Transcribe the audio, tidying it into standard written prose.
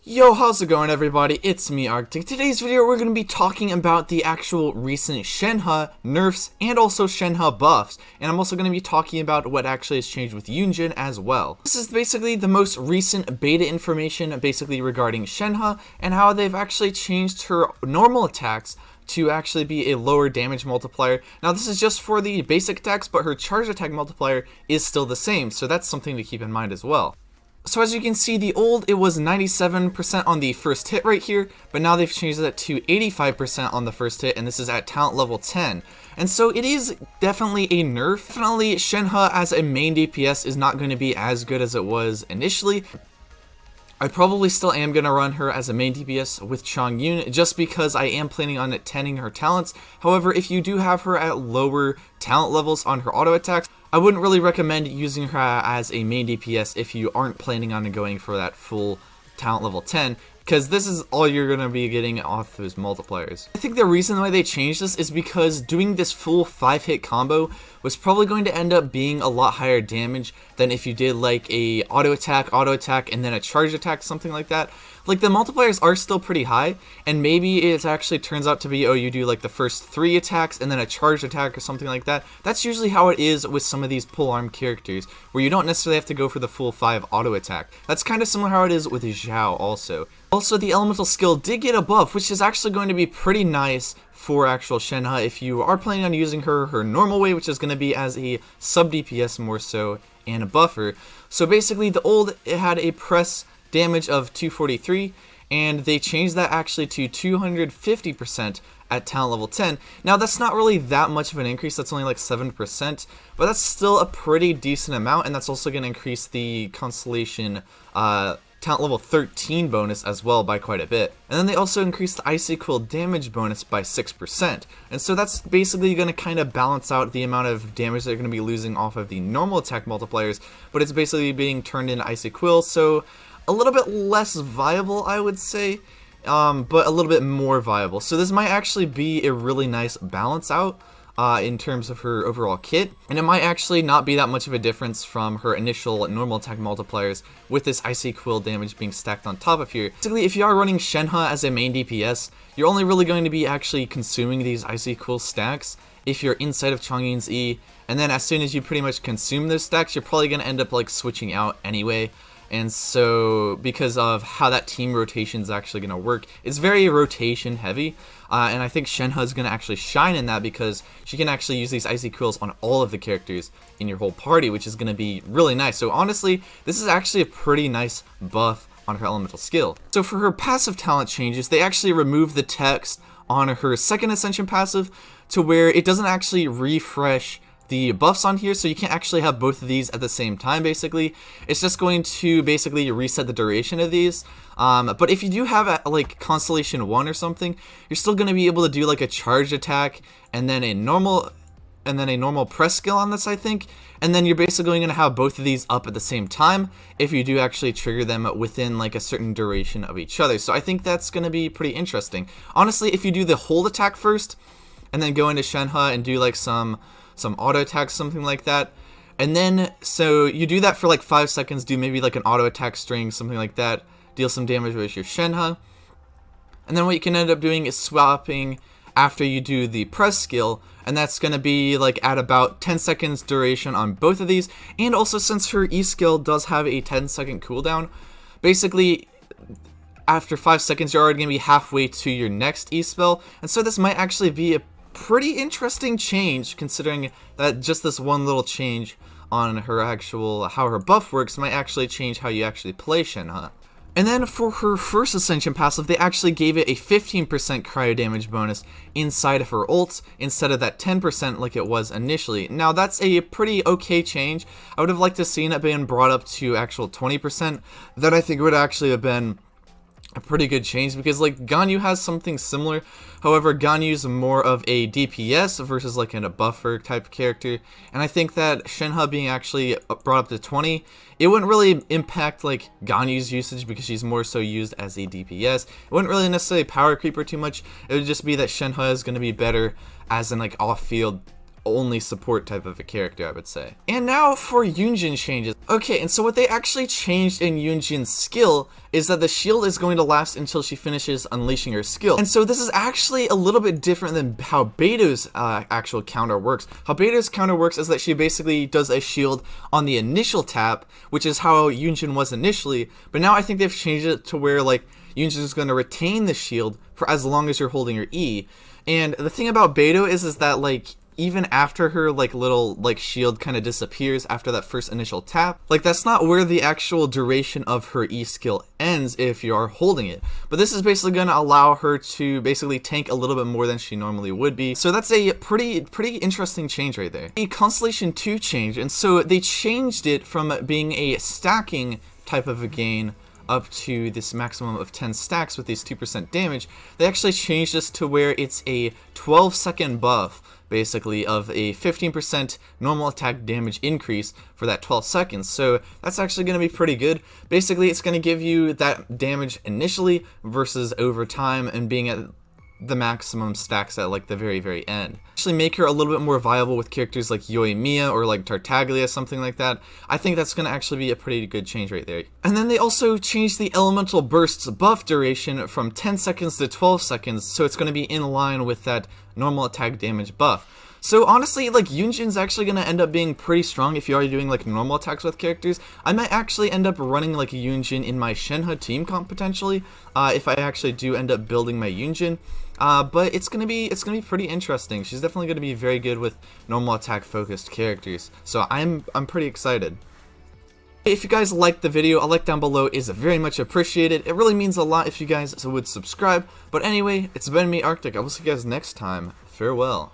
Yo, how's it going everybody? It's me, Arctic. Today's video we're going to be talking about the actual recent Shenhe nerfs and also Shenhe buffs. And I'm also going to be talking about what actually has changed with Yunjin as well. This is basically the most recent beta information basically regarding Shenhe and how they've actually changed her normal attacks to actually be a lower damage multiplier. Now this is just for the basic attacks, but her charge attack multiplier is still the same, so that's something to keep in mind as well. So as you can see, it was 97% on the first hit right here, but now they've changed that to 85% on the first hit, and this is at talent level 10. And so it is definitely a nerf. Definitely Shenhe as a main DPS is not going to be as good as it was initially. I probably still am going to run her as a main DPS with Chongyun just because I am planning on tending her talents. However, if you do have her at lower talent levels on her auto attacks, I wouldn't really recommend using her as a main DPS if you aren't planning on going for that full talent level 10, because this is all you're going to be getting off those multipliers. I think the reason why they changed this is because doing this full 5-hit combo was probably going to end up being a lot higher damage than if you did like a auto attack, and then a charge attack, something like that. Like the multipliers are still pretty high, and maybe it actually turns out to be, oh, you do like the first 3 attacks and then a charge attack or something like that. That's usually how it is with some of these polearm characters, where you don't necessarily have to go for the full 5 auto attack. That's kind of similar how it is with Zhao also. Also, the elemental skill did get a buff, which is actually going to be pretty nice for actual Shenhe if you are planning on using her normal way, which is going to be as a sub DPS more so, and a buffer. So basically it had a press damage of 243, and they changed that actually to 250% at talent level 10. Now that's not really that much of an increase, that's only like 7%, but that's still a pretty decent amount, and that's also going to increase the constellation talent level 13 bonus as well by quite a bit. And then they also increased the icy quill damage bonus by 6%. And so that's basically going to kind of balance out the amount of damage they're going to be losing off of the normal attack multipliers, but it's basically being turned into icy quill, so a little bit less viable, I would say, but a little bit more viable. So this might actually be a really nice balance out in terms of her overall kit, and it might actually not be that much of a difference from her initial normal attack multipliers with this icy quill damage being stacked on top of here. Basically, if you are running Shenhe as a main DPS, you're only really going to be actually consuming these icy quill stacks if you're inside of Chongyun's E, and then as soon as you pretty much consume those stacks, you're probably going to end up like switching out anyway. And so, because of how that team rotation is actually going to work, it's very rotation heavy, and I think Shenhe is going to actually shine in that because she can actually use these icy quills on all of the characters in your whole party, which is going to be really nice. So honestly, this is actually a pretty nice buff on her elemental skill. So for her passive talent changes, they actually removed the text on her second ascension passive to where it doesn't actually refresh the buffs on here, so you can't actually have both of these at the same time. Basically, it's just going to basically reset the duration of these, but if you do have like Constellation 1 or something, you're still going to be able to do like a charge attack and then a normal press skill on this, I think, and then you're basically going to have both of these up at the same time if you do actually trigger them within like a certain duration of each other. So I think that's going to be pretty interesting. Honestly, if you do the hold attack first and then go into Shenhe and do like some auto attacks, something like that, and then so you do that for like 5 seconds, do maybe like an auto attack string, something like that, deal some damage with your Shenhe, and then what you can end up doing is swapping after you do the press skill, and that's going to be like at about 10 seconds duration on both of these. And also, since her E skill does have a 10-second cooldown, basically after 5 seconds you're already going to be halfway to your next E spell, and so this might actually be a pretty interesting change, considering that just this one little change on her actual how her buff works might actually change how you actually play Shenhe. And then for her first ascension passive, they actually gave it a 15% cryo damage bonus inside of her ult instead of that 10% like it was initially. Now that's a pretty okay change. I would have liked to seen it being brought up to actual 20%. That I think would actually have been a pretty good change, because like Ganyu has something similar. However, Ganyu's more of a DPS versus like a buffer type character, and I think that Shenhe being actually brought up to 20, it wouldn't really impact like Ganyu's usage because she's more so used as a DPS. It wouldn't really necessarily power creep her too much. It would just be that Shenhe is going to be better as in like off-field only support type of a character, I would say. And now for Yunjin changes. Okay, and so what they actually changed in Yunjin's skill is that the shield is going to last until she finishes unleashing her skill. And so this is actually a little bit different than how Beto's actual counter works. How Beto's counter works is that she basically does a shield on the initial tap, which is how Yunjin was initially, but now I think they've changed it to where like Yunjin is going to retain the shield for as long as you're holding your E. And the thing about Beto is that like even after her like little like shield kind of disappears after that first initial tap, like that's not where the actual duration of her E skill ends if you are holding it. But this is basically going to allow her to basically tank a little bit more than she normally would be. So that's a pretty interesting change right there. A Constellation 2 change, and so they changed it from being a stacking type of a gain up to this maximum of 10 stacks with these 2% damage. They actually changed this to where it's a 12-second buff, basically, of a 15% normal attack damage increase for that 12 seconds. So that's actually going to be pretty good. Basically, it's going to give you that damage initially versus over time and being at the maximum stacks at like the very end. Actually make her a little bit more viable with characters like Yoimiya or like Tartaglia, something like that. I think that's going to actually be a pretty good change right there. And then they also changed the elemental bursts buff duration from 10 seconds to 12 seconds, so it's going to be in line with that normal attack damage buff. So honestly, like Yunjin's actually going to end up being pretty strong if you're already doing like normal attacks with characters. I might actually end up running like a Yunjin in my Shenhe team comp potentially, if I actually do end up building my Yunjin. But it's gonna be pretty interesting. She's definitely gonna be very good with normal attack focused characters. So I'm pretty excited. If you guys liked the video, a like down below is very much appreciated. It really means a lot if you guys would subscribe. But anyway, it's been me, Arctic. I will see you guys next time. Farewell.